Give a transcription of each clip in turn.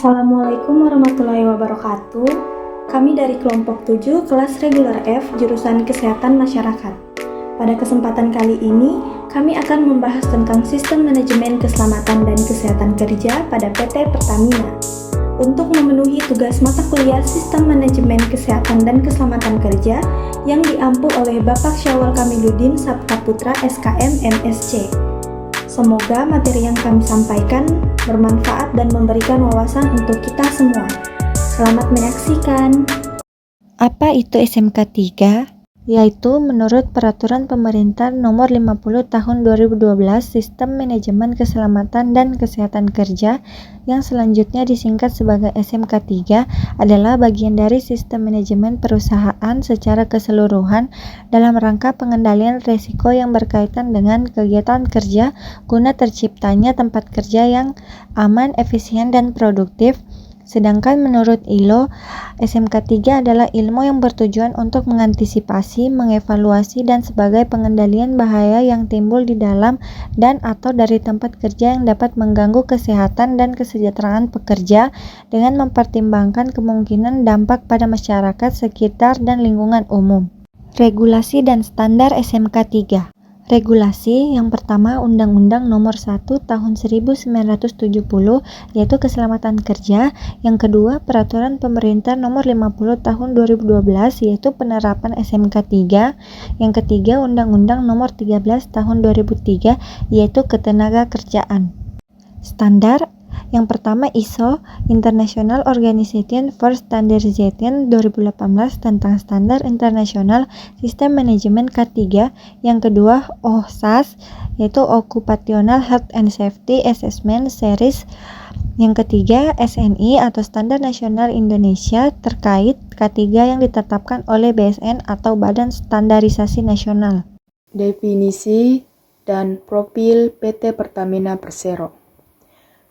Assalamualaikum warahmatullahi wabarakatuh. Kami dari kelompok 7 kelas reguler F jurusan Kesehatan Masyarakat. Pada kesempatan kali ini, kami akan membahas tentang sistem manajemen keselamatan dan kesehatan kerja pada PT Pertamina. Untuk memenuhi tugas mata kuliah Sistem Manajemen Kesehatan dan Keselamatan Kerja yang diampu oleh Bapak Syawal Kamiluddin Saptaputra SKM MSc. Semoga materi yang kami sampaikan bermanfaat dan memberikan wawasan untuk kita semua. Selamat menyaksikan. Apa itu SMK 3? Yaitu menurut Peraturan Pemerintah Nomor 50 Tahun 2012 Sistem Manajemen Keselamatan dan Kesehatan Kerja yang selanjutnya disingkat sebagai SMK 3 adalah bagian dari sistem manajemen perusahaan secara keseluruhan dalam rangka pengendalian risiko yang berkaitan dengan kegiatan kerja guna terciptanya tempat kerja yang aman, efisien, dan produktif. Sedangkan menurut ILO, SMK 3 adalah ilmu yang bertujuan untuk mengantisipasi, mengevaluasi, dan sebagai pengendalian bahaya yang timbul di dalam dan atau dari tempat kerja yang dapat mengganggu kesehatan dan kesejahteraan pekerja dengan mempertimbangkan kemungkinan dampak pada masyarakat sekitar dan lingkungan umum. Regulasi dan standar SMK 3. Regulasi yang pertama Undang-Undang Nomor 1 Tahun 1970 yaitu keselamatan kerja, yang kedua Peraturan Pemerintah Nomor 50 Tahun 2012 yaitu penerapan SMK 3, yang ketiga Undang-Undang Nomor 13 Tahun 2003 yaitu ketenaga kerjaan. Standar yang pertama ISO International Organization for Standardization 2018 tentang standar internasional sistem manajemen K3, yang kedua OHSAS yaitu Occupational Health and Safety Assessment Series, yang ketiga SNI atau Standar Nasional Indonesia terkait K3 yang ditetapkan oleh BSN atau Badan Standarisasi Nasional. Definisi dan profil PT Pertamina Persero.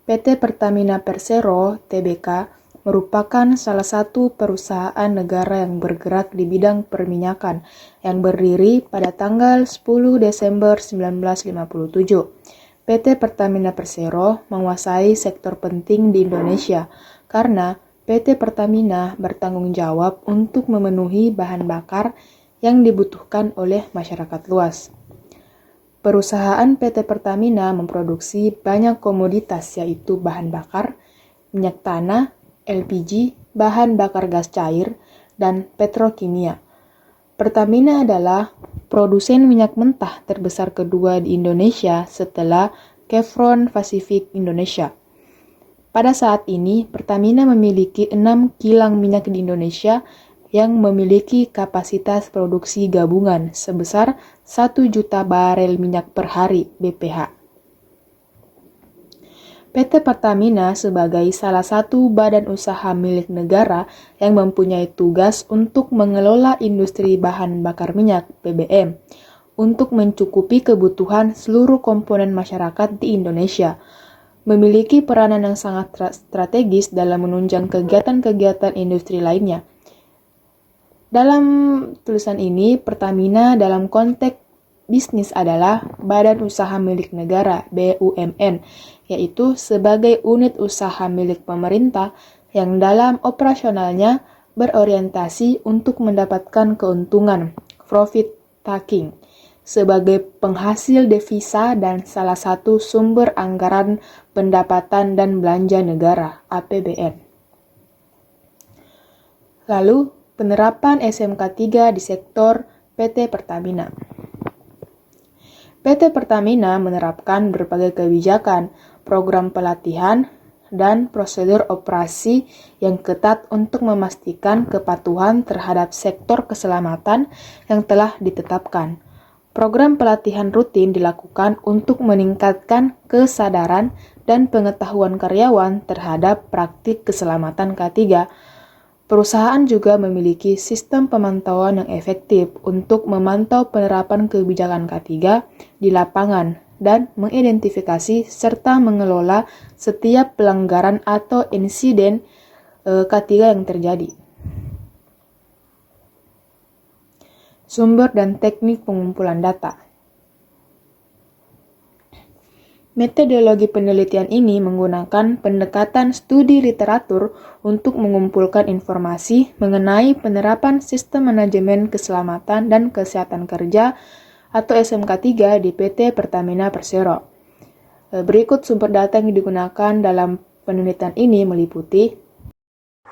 PT Pertamina Persero Tbk merupakan salah satu perusahaan negara yang bergerak di bidang perminyakan yang berdiri pada tanggal 10 Desember 1957. PT Pertamina Persero menguasai sektor penting di Indonesia karena PT Pertamina bertanggung jawab untuk memenuhi bahan bakar yang dibutuhkan oleh masyarakat luas. Perusahaan PT Pertamina memproduksi banyak komoditas yaitu bahan bakar, minyak tanah, LPG, bahan bakar gas cair, dan petrokimia. Pertamina adalah produsen minyak mentah terbesar kedua di Indonesia setelah Chevron Pacific Indonesia. Pada saat ini, Pertamina memiliki 6 kilang minyak di Indonesia yang memiliki kapasitas produksi gabungan sebesar 1 juta barel minyak per hari (BPH). PT Pertamina sebagai salah satu badan usaha milik negara yang mempunyai tugas untuk mengelola industri bahan bakar minyak (BBM) untuk mencukupi kebutuhan seluruh komponen masyarakat di Indonesia, memiliki peranan yang sangat strategis dalam menunjang kegiatan-kegiatan industri lainnya. Dalam tulisan ini, Pertamina dalam konteks bisnis adalah Badan Usaha Milik Negara (BUMN), yaitu sebagai unit usaha milik pemerintah yang dalam operasionalnya berorientasi untuk mendapatkan keuntungan (profit taking) sebagai penghasil devisa dan salah satu sumber anggaran pendapatan dan belanja negara (APBN). Lalu, penerapan SMK 3 di sektor PT Pertamina. PT Pertamina menerapkan berbagai kebijakan, program pelatihan, dan prosedur operasi yang ketat untuk memastikan kepatuhan terhadap sektor keselamatan yang telah ditetapkan. Program pelatihan rutin dilakukan untuk meningkatkan kesadaran dan pengetahuan karyawan terhadap praktik keselamatan K3. Perusahaan juga memiliki sistem pemantauan yang efektif untuk memantau penerapan kebijakan K3 di lapangan dan mengidentifikasi serta mengelola setiap pelanggaran atau insiden K3 yang terjadi. Sumber dan teknik pengumpulan data. Metodologi penelitian ini menggunakan pendekatan studi literatur untuk mengumpulkan informasi mengenai penerapan Sistem Manajemen Keselamatan dan Kesehatan Kerja atau SMK3 di PT Pertamina Persero. Berikut sumber data yang digunakan dalam penelitian ini meliputi.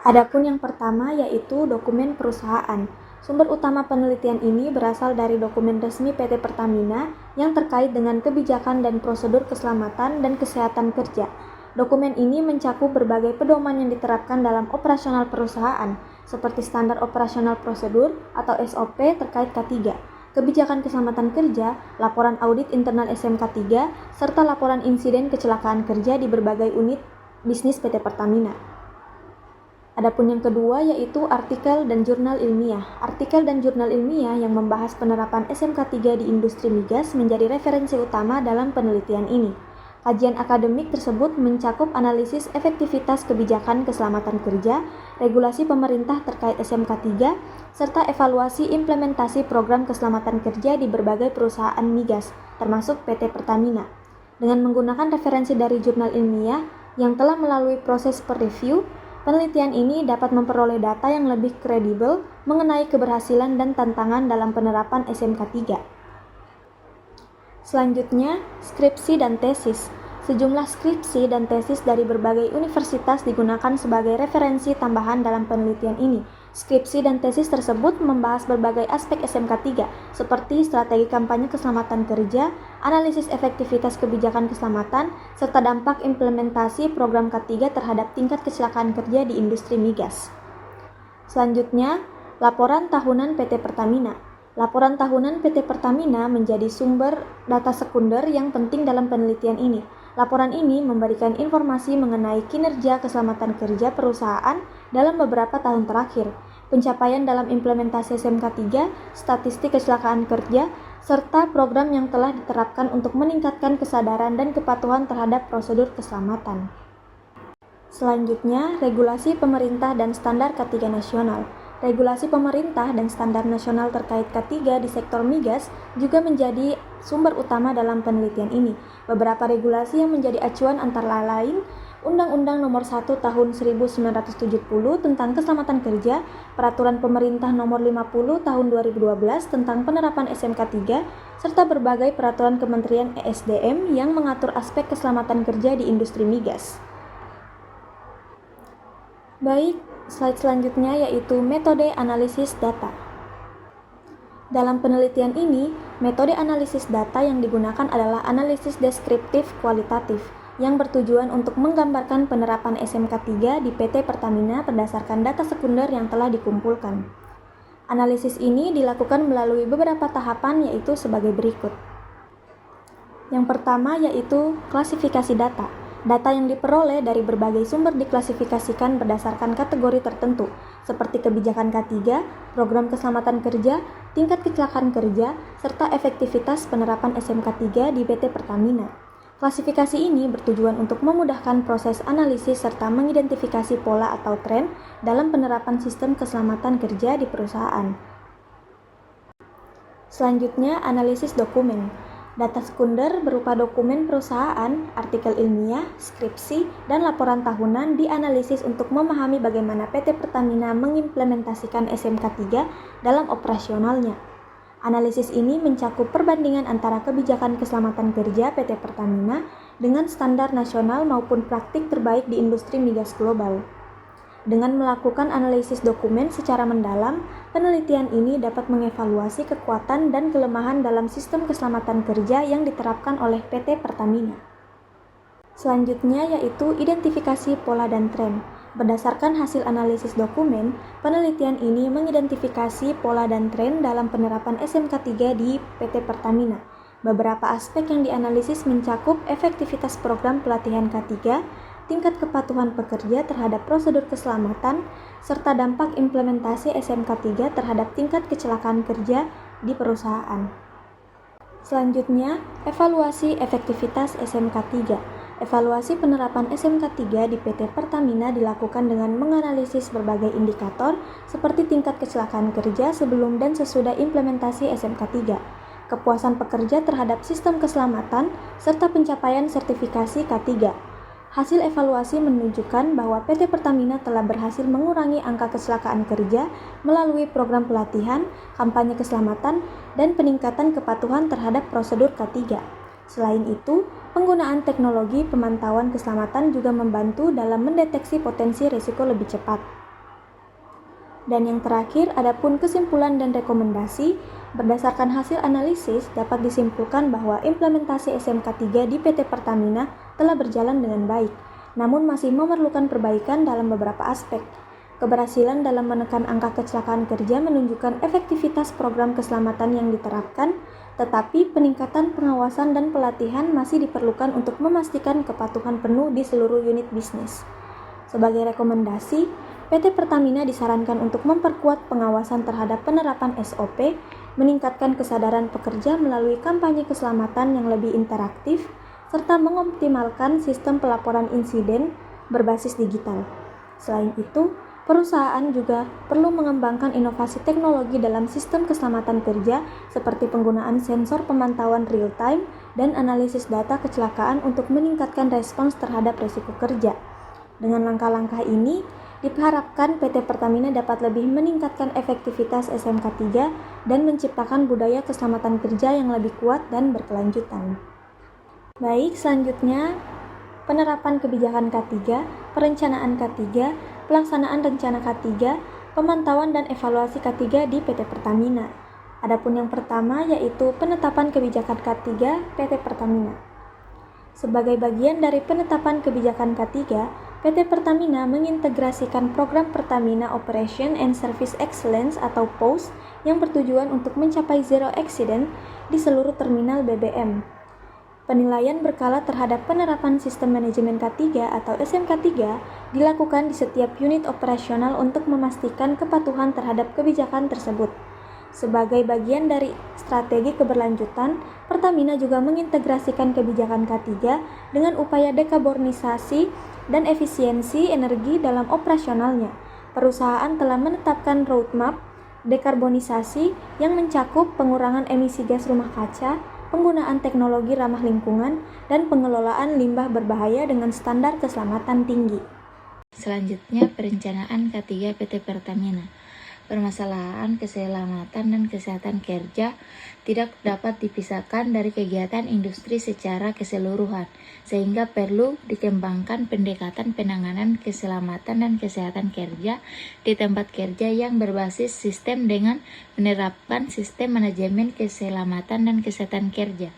Adapun yang pertama yaitu dokumen perusahaan. Sumber utama penelitian ini berasal dari dokumen resmi PT Pertamina yang terkait dengan kebijakan dan prosedur keselamatan dan kesehatan kerja. Dokumen ini mencakup berbagai pedoman yang diterapkan dalam operasional perusahaan, seperti standar operasional prosedur atau SOP terkait K3, kebijakan keselamatan kerja, laporan audit internal SMK3, serta laporan insiden kecelakaan kerja di berbagai unit bisnis PT Pertamina. Adapun yang kedua yaitu artikel dan jurnal ilmiah. Artikel dan jurnal ilmiah yang membahas penerapan SMK3 di industri migas menjadi referensi utama dalam penelitian ini. Kajian akademik tersebut mencakup analisis efektivitas kebijakan keselamatan kerja, regulasi pemerintah terkait SMK3, serta evaluasi implementasi program keselamatan kerja di berbagai perusahaan migas, termasuk PT Pertamina. Dengan menggunakan referensi dari jurnal ilmiah yang telah melalui proses peer review, penelitian ini dapat memperoleh data yang lebih kredibel mengenai keberhasilan dan tantangan dalam penerapan SMK3. Selanjutnya, skripsi dan tesis. Sejumlah skripsi dan tesis dari berbagai universitas digunakan sebagai referensi tambahan dalam penelitian ini. Skripsi dan tesis tersebut membahas berbagai aspek SMK3, seperti strategi kampanye keselamatan kerja, analisis efektivitas kebijakan keselamatan, serta dampak implementasi program K3 terhadap tingkat kecelakaan kerja di industri migas. Selanjutnya, laporan tahunan PT Pertamina. Laporan tahunan PT Pertamina menjadi sumber data sekunder yang penting dalam penelitian ini. Laporan ini memberikan informasi mengenai kinerja keselamatan kerja perusahaan dalam beberapa tahun terakhir, pencapaian dalam implementasi SMK3, statistik kecelakaan kerja, serta program yang telah diterapkan untuk meningkatkan kesadaran dan kepatuhan terhadap prosedur keselamatan. Selanjutnya, regulasi pemerintah dan standar K3 nasional. Regulasi pemerintah dan standar nasional terkait K3 di sektor migas juga menjadi sumber utama dalam penelitian ini. Beberapa regulasi yang menjadi acuan antara lain Undang-Undang Nomor 1 Tahun 1970 tentang Keselamatan Kerja, Peraturan Pemerintah Nomor 50 Tahun 2012 tentang penerapan SMK3, serta berbagai peraturan Kementerian ESDM yang mengatur aspek keselamatan kerja di industri migas. Baik, slide selanjutnya yaitu metode analisis data. Dalam penelitian ini, metode analisis data yang digunakan adalah analisis deskriptif kualitatif yang bertujuan untuk menggambarkan penerapan SMK3 di PT Pertamina berdasarkan data sekunder yang telah dikumpulkan. Analisis ini dilakukan melalui beberapa tahapan yaitu sebagai berikut. Yang pertama yaitu klasifikasi data. Data yang diperoleh dari berbagai sumber diklasifikasikan berdasarkan kategori tertentu, seperti kebijakan K3, program keselamatan kerja, tingkat kecelakaan kerja, serta efektivitas penerapan SMK3 di PT Pertamina. Klasifikasi ini bertujuan untuk memudahkan proses analisis serta mengidentifikasi pola atau tren dalam penerapan sistem keselamatan kerja di perusahaan. Selanjutnya, analisis dokumen. Data sekunder berupa dokumen perusahaan, artikel ilmiah, skripsi, dan laporan tahunan dianalisis untuk memahami bagaimana PT Pertamina mengimplementasikan SMK3 dalam operasionalnya. Analisis ini mencakup perbandingan antara kebijakan keselamatan kerja PT Pertamina dengan standar nasional maupun praktik terbaik di industri migas global. Dengan melakukan analisis dokumen secara mendalam, penelitian ini dapat mengevaluasi kekuatan dan kelemahan dalam sistem keselamatan kerja yang diterapkan oleh PT Pertamina. Selanjutnya yaitu identifikasi pola dan tren. Berdasarkan hasil analisis dokumen, penelitian ini mengidentifikasi pola dan tren dalam penerapan SMK3 di PT Pertamina. Beberapa aspek yang dianalisis mencakup efektivitas program pelatihan K3, tingkat kepatuhan pekerja terhadap prosedur keselamatan, serta dampak implementasi SMK3 terhadap tingkat kecelakaan kerja di perusahaan. Selanjutnya, evaluasi efektivitas SMK3. Evaluasi penerapan SMK3 di PT Pertamina dilakukan dengan menganalisis berbagai indikator seperti tingkat kecelakaan kerja sebelum dan sesudah implementasi SMK3, kepuasan pekerja terhadap sistem keselamatan, serta pencapaian sertifikasi K3. Hasil evaluasi menunjukkan bahwa PT Pertamina telah berhasil mengurangi angka kecelakaan kerja melalui program pelatihan, kampanye keselamatan, dan peningkatan kepatuhan terhadap prosedur K3. Selain itu, penggunaan teknologi pemantauan keselamatan juga membantu dalam mendeteksi potensi risiko lebih cepat. Dan yang terakhir, adapun kesimpulan dan rekomendasi, berdasarkan hasil analisis dapat disimpulkan bahwa implementasi SMK 3 di PT Pertamina telah berjalan dengan baik, namun masih memerlukan perbaikan dalam beberapa aspek. Keberhasilan dalam menekan angka kecelakaan kerja menunjukkan efektivitas program keselamatan yang diterapkan, tetapi peningkatan pengawasan dan pelatihan masih diperlukan untuk memastikan kepatuhan penuh di seluruh unit bisnis. Sebagai rekomendasi, PT Pertamina disarankan untuk memperkuat pengawasan terhadap penerapan SOP, meningkatkan kesadaran pekerja melalui kampanye keselamatan yang lebih interaktif, serta mengoptimalkan sistem pelaporan insiden berbasis digital. Selain itu, perusahaan juga perlu mengembangkan inovasi teknologi dalam sistem keselamatan kerja seperti penggunaan sensor pemantauan real-time dan analisis data kecelakaan untuk meningkatkan respons terhadap risiko kerja. Dengan langkah-langkah ini, diharapkan PT Pertamina dapat lebih meningkatkan efektivitas SMK 3 dan menciptakan budaya keselamatan kerja yang lebih kuat dan berkelanjutan. Baik, selanjutnya penerapan kebijakan K3, perencanaan K3, pelaksanaan rencana K3, pemantauan dan evaluasi K3 di PT Pertamina. Adapun yang pertama yaitu penetapan kebijakan K3 PT Pertamina. Sebagai bagian dari penetapan kebijakan K3, PT Pertamina mengintegrasikan program Pertamina Operation and Service Excellence atau POS yang bertujuan untuk mencapai zero accident di seluruh terminal BBM. Penilaian berkala terhadap penerapan sistem manajemen K3 atau SMK 3 dilakukan di setiap unit operasional untuk memastikan kepatuhan terhadap kebijakan tersebut. Sebagai bagian dari strategi keberlanjutan, Pertamina juga mengintegrasikan kebijakan K3 dengan upaya dekarbonisasi dan efisiensi energi dalam operasionalnya. Perusahaan telah menetapkan roadmap dekarbonisasi yang mencakup pengurangan emisi gas rumah kaca, penggunaan teknologi ramah lingkungan, dan pengelolaan limbah berbahaya dengan standar keselamatan tinggi. Selanjutnya, perencanaan K3 PT Pertamina. Permasalahan keselamatan dan kesehatan kerja tidak dapat dipisahkan dari kegiatan industri secara keseluruhan, sehingga perlu dikembangkan pendekatan penanganan keselamatan dan kesehatan kerja di tempat kerja yang berbasis sistem dengan menerapkan sistem manajemen keselamatan dan kesehatan kerja.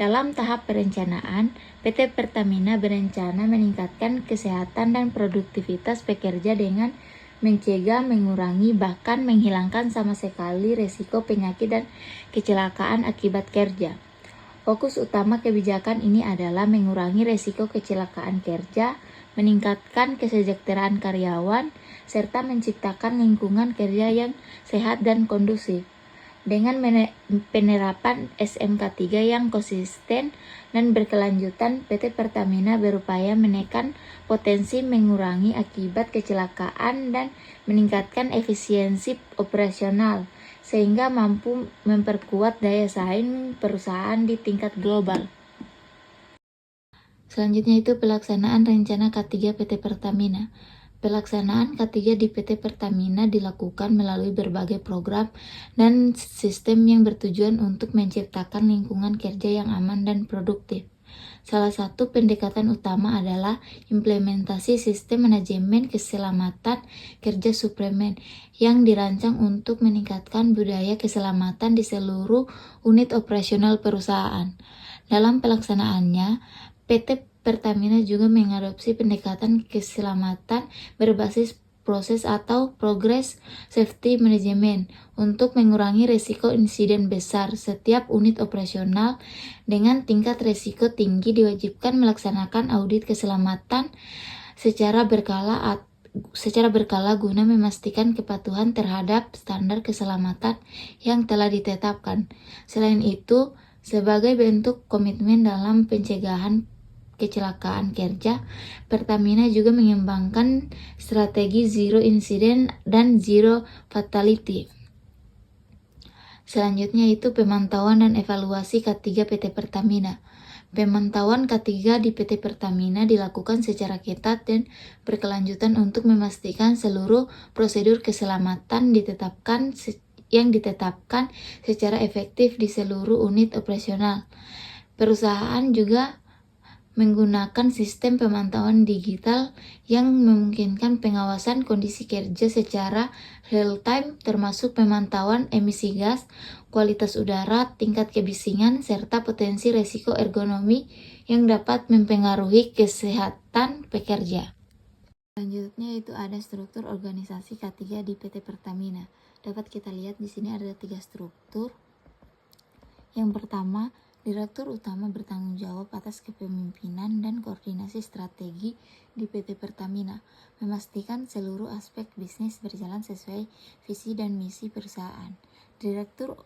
Dalam tahap perencanaan, PT Pertamina berencana meningkatkan kesehatan dan produktivitas pekerja dengan mencegah, mengurangi, bahkan menghilangkan sama sekali risiko penyakit dan kecelakaan akibat kerja. Fokus utama kebijakan ini adalah mengurangi risiko kecelakaan kerja, meningkatkan kesejahteraan karyawan, serta menciptakan lingkungan kerja yang sehat dan kondusif. Dengan penerapan SMK 3 yang konsisten dan berkelanjutan, PT Pertamina berupaya menekan potensi mengurangi akibat kecelakaan dan meningkatkan efisiensi operasional, sehingga mampu memperkuat daya saing perusahaan di tingkat global. Selanjutnya itu pelaksanaan rencana K3 PT Pertamina. Pelaksanaan K3 di PT Pertamina dilakukan melalui berbagai program dan sistem yang bertujuan untuk menciptakan lingkungan kerja yang aman dan produktif. Salah satu pendekatan utama adalah implementasi sistem manajemen keselamatan kerja suplemen yang dirancang untuk meningkatkan budaya keselamatan di seluruh unit operasional perusahaan. Dalam pelaksanaannya, PT Pertamina juga mengadopsi pendekatan keselamatan berbasis proses atau progress safety management untuk mengurangi risiko insiden besar. Setiap unit operasional dengan tingkat risiko tinggi diwajibkan melaksanakan audit keselamatan secara berkala guna memastikan kepatuhan terhadap standar keselamatan yang telah ditetapkan. Selain itu, sebagai bentuk komitmen dalam pencegahan kecelakaan kerja, Pertamina juga mengembangkan strategi zero incident dan zero fatality. Selanjutnya itu pemantauan dan evaluasi K3 PT Pertamina. Pemantauan K3 di PT Pertamina dilakukan secara ketat dan berkelanjutan untuk memastikan seluruh prosedur keselamatan yang ditetapkan secara efektif di seluruh unit operasional. Perusahaan juga menggunakan sistem pemantauan digital yang memungkinkan pengawasan kondisi kerja secara real-time, termasuk pemantauan emisi gas, kualitas udara, tingkat kebisingan, serta potensi resiko ergonomi yang dapat mempengaruhi kesehatan pekerja. Selanjutnya itu ada struktur organisasi K3 di PT Pertamina. Dapat kita lihat di sini ada 3 struktur. Yang pertama, Direktur Utama bertanggung jawab atas kepemimpinan dan koordinasi strategi di PT Pertamina, memastikan seluruh aspek bisnis berjalan sesuai visi dan misi perusahaan. Direktur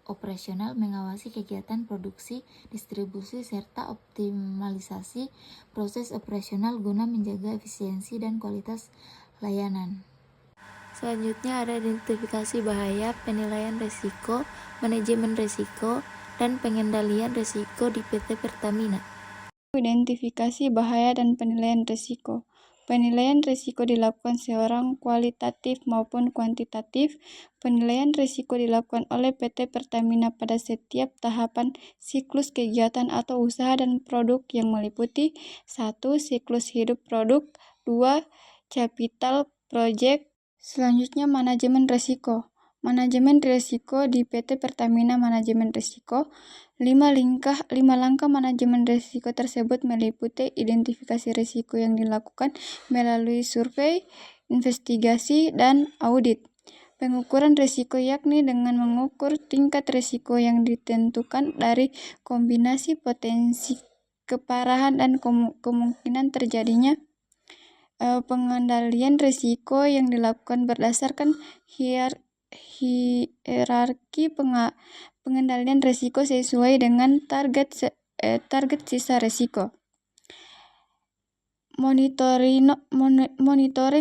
Operasional mengawasi kegiatan produksi, distribusi, serta optimalisasi proses operasional guna menjaga efisiensi dan kualitas layanan. Selanjutnya ada identifikasi bahaya, penilaian risiko, manajemen risiko, dan pengendalian risiko di PT Pertamina. Identifikasi bahaya dan penilaian risiko. Penilaian risiko dilakukan seorang kualitatif maupun kuantitatif. Penilaian risiko dilakukan oleh PT Pertamina pada setiap tahapan siklus kegiatan atau usaha dan produk yang meliputi 1. Siklus hidup produk, 2. Capital project. Selanjutnya manajemen risiko. Manajemen risiko di PT Pertamina. Manajemen risiko 5 langkah manajemen risiko tersebut meliputi identifikasi risiko yang dilakukan melalui survei, investigasi, dan audit. Pengukuran risiko yakni dengan mengukur tingkat risiko yang ditentukan dari kombinasi potensi keparahan dan kemungkinan terjadinya. Pengendalian risiko yang dilakukan berdasarkan hierarki pengendalian risiko sesuai dengan target sisa risiko. Monitoring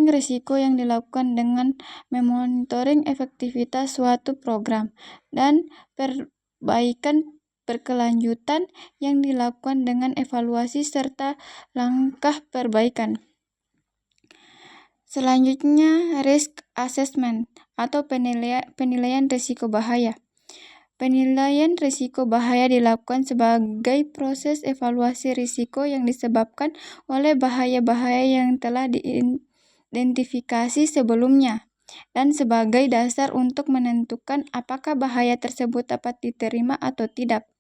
risiko yang dilakukan dengan memonitoring efektivitas suatu program, dan perbaikan berkelanjutan yang dilakukan dengan evaluasi serta langkah perbaikan. Selanjutnya, risk assessment atau penilaian risiko bahaya. Penilaian risiko bahaya dilakukan sebagai proses evaluasi risiko yang disebabkan oleh bahaya-bahaya yang telah diidentifikasi sebelumnya, dan sebagai dasar untuk menentukan apakah bahaya tersebut dapat diterima atau tidak.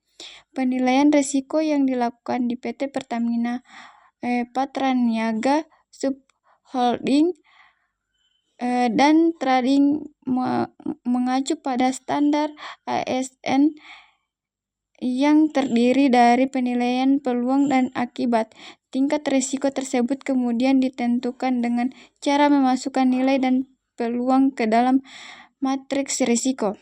Penilaian risiko yang dilakukan di PT Pertamina Patraniaga Subholding dan Trading mengacu pada standar ASN yang terdiri dari penilaian peluang dan akibat. Tingkat risiko tersebut kemudian ditentukan dengan cara memasukkan nilai dan peluang ke dalam matriks risiko.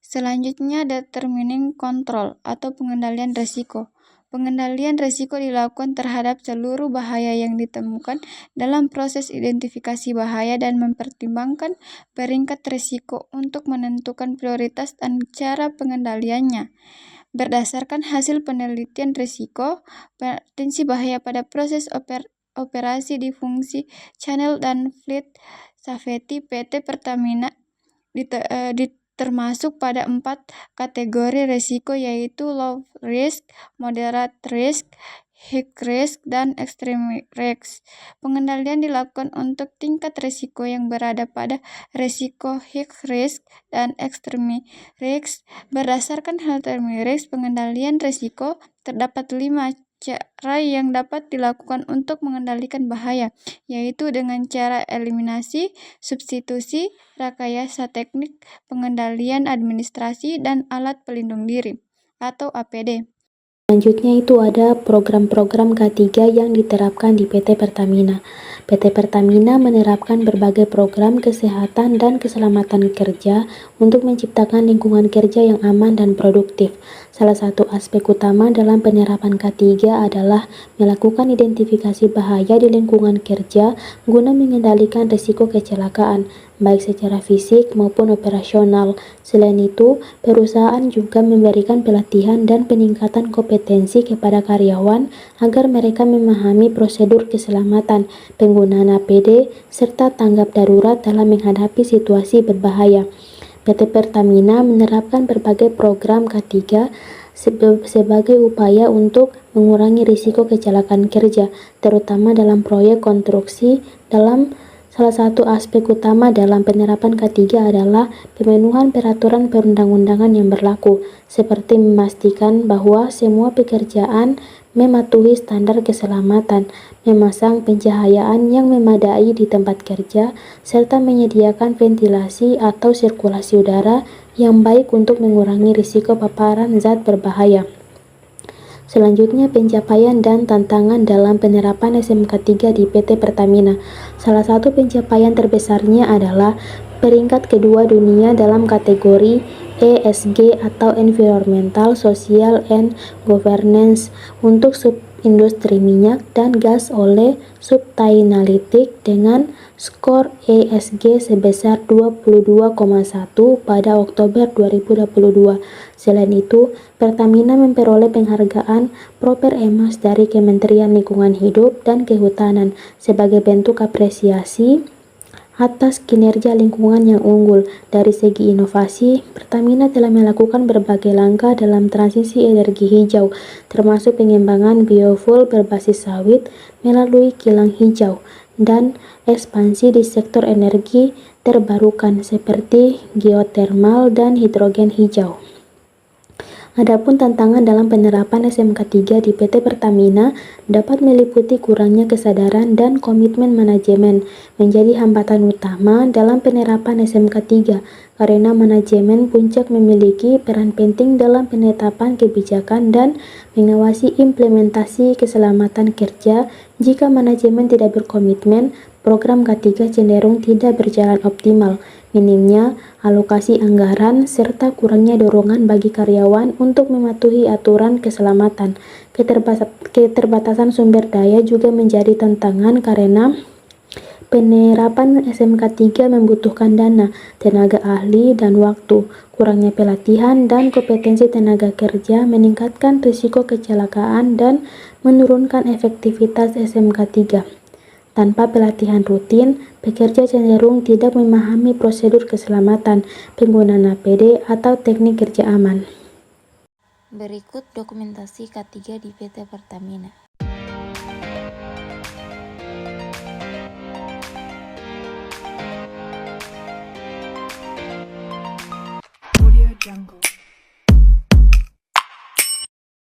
Selanjutnya, determining control atau pengendalian risiko. Pengendalian risiko dilakukan terhadap seluruh bahaya yang ditemukan dalam proses identifikasi bahaya dan mempertimbangkan peringkat risiko untuk menentukan prioritas dan cara pengendaliannya. Berdasarkan hasil penelitian risiko, potensi bahaya pada proses operasi di fungsi channel dan fleet safety PT Pertamina termasuk pada 4 kategori risiko, yaitu low risk, moderate risk, high risk, dan extreme risk. Pengendalian dilakukan untuk tingkat risiko yang berada pada risiko high risk dan extreme risk. Berdasarkan hal risk pengendalian risiko, terdapat 5 cara yang dapat dilakukan untuk mengendalikan bahaya, yaitu dengan cara eliminasi, substitusi, rekayasa teknik, pengendalian administrasi, dan alat pelindung diri atau APD. Selanjutnya itu ada program-program K3 yang diterapkan di PT Pertamina. PT Pertamina menerapkan berbagai program kesehatan dan keselamatan kerja untuk menciptakan lingkungan kerja yang aman dan produktif. Salah satu aspek utama dalam penerapan K3 adalah melakukan identifikasi bahaya di lingkungan kerja guna mengendalikan risiko kecelakaan, baik secara fisik maupun operasional. Selain itu, perusahaan juga memberikan pelatihan dan peningkatan kompetensi kepada karyawan agar mereka memahami prosedur keselamatan, penggunaan APD, serta tanggap darurat dalam menghadapi situasi berbahaya. PT Pertamina menerapkan berbagai program K3 sebagai upaya untuk mengurangi risiko kecelakaan kerja, terutama dalam proyek konstruksi. Salah satu aspek utama dalam penerapan K3 adalah pemenuhan peraturan perundang-undangan yang berlaku, seperti memastikan bahwa semua pekerjaan mematuhi standar keselamatan, memasang pencahayaan yang memadai di tempat kerja, serta menyediakan ventilasi atau sirkulasi udara yang baik untuk mengurangi risiko paparan zat berbahaya. Selanjutnya, pencapaian dan tantangan dalam penerapan SMK 3 di PT Pertamina. Salah satu pencapaian terbesarnya adalah peringkat kedua dunia dalam kategori ESG atau Environmental, Social, and Governance untuk subindustri minyak dan gas oleh Sustainalytics dengan skor ESG sebesar 22,1 pada Oktober 2022. Selain itu, Pertamina memperoleh penghargaan Proper Emas dari Kementerian Lingkungan Hidup dan Kehutanan sebagai bentuk apresiasi atas kinerja lingkungan yang unggul. Dari segi inovasi, Pertamina telah melakukan berbagai langkah dalam transisi energi hijau, termasuk pengembangan biofuel berbasis sawit melalui kilang hijau dan ekspansi di sektor energi terbarukan seperti geotermal dan hidrogen hijau. Adapun tantangan dalam penerapan SMK 3 di PT Pertamina dapat meliputi kurangnya kesadaran dan komitmen manajemen menjadi hambatan utama dalam penerapan SMK 3 karena manajemen puncak memiliki peran penting dalam penetapan kebijakan dan mengawasi implementasi keselamatan kerja. Jika manajemen tidak berkomitmen, program K3 cenderung tidak berjalan optimal. Minimnya alokasi anggaran, serta kurangnya dorongan bagi karyawan untuk mematuhi aturan keselamatan. Keterbatasan sumber daya juga menjadi tantangan karena penerapan SMK 3 membutuhkan dana, tenaga ahli, dan waktu. Kurangnya pelatihan dan kompetensi tenaga kerja meningkatkan risiko kecelakaan dan menurunkan efektivitas SMK 3. Tanpa pelatihan rutin, pekerja cenderung tidak memahami prosedur keselamatan, penggunaan APD, atau teknik kerja aman. Berikut dokumentasi K3 di PT Pertamina. Audio Jungle.